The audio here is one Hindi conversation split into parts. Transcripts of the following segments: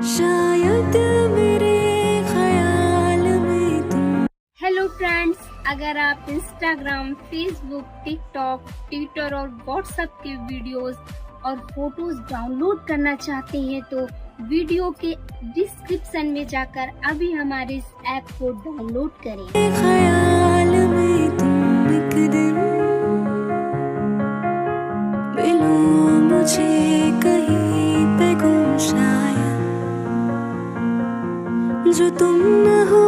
शायद मेरे ख्याल में तुम। हेलो फ्रेंड्स, अगर आप इंस्टाग्राम, फेसबुक, टिकटॉक, ट्विटर और व्हाट्सएप के वीडियोस और फोटोज डाउनलोड करना चाहते हैं तो वीडियो के डिस्क्रिप्शन में जाकर अभी हमारे इस ऐप को डाउनलोड करें। ख्याल में तुम एक दिन मिलो मुझे कहीं पे गुम, शायद जो तुम न हो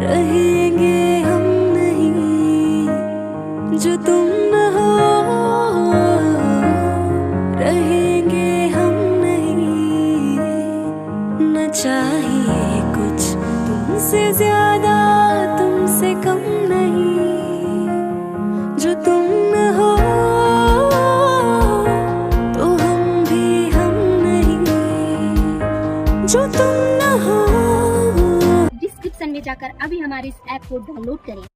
रहेंगे हम नहीं, जो तुम न हो रहेंगे हम नहीं। न चाहिए कुछ तुमसे ज्यादा, तुमसे कम नहीं, जो तुम न हो तो हम भी हम नहीं, जो तुम न हो। डिस्क्रिप्शन में जाकर अभी हमारे इस ऐप को डाउनलोड करें।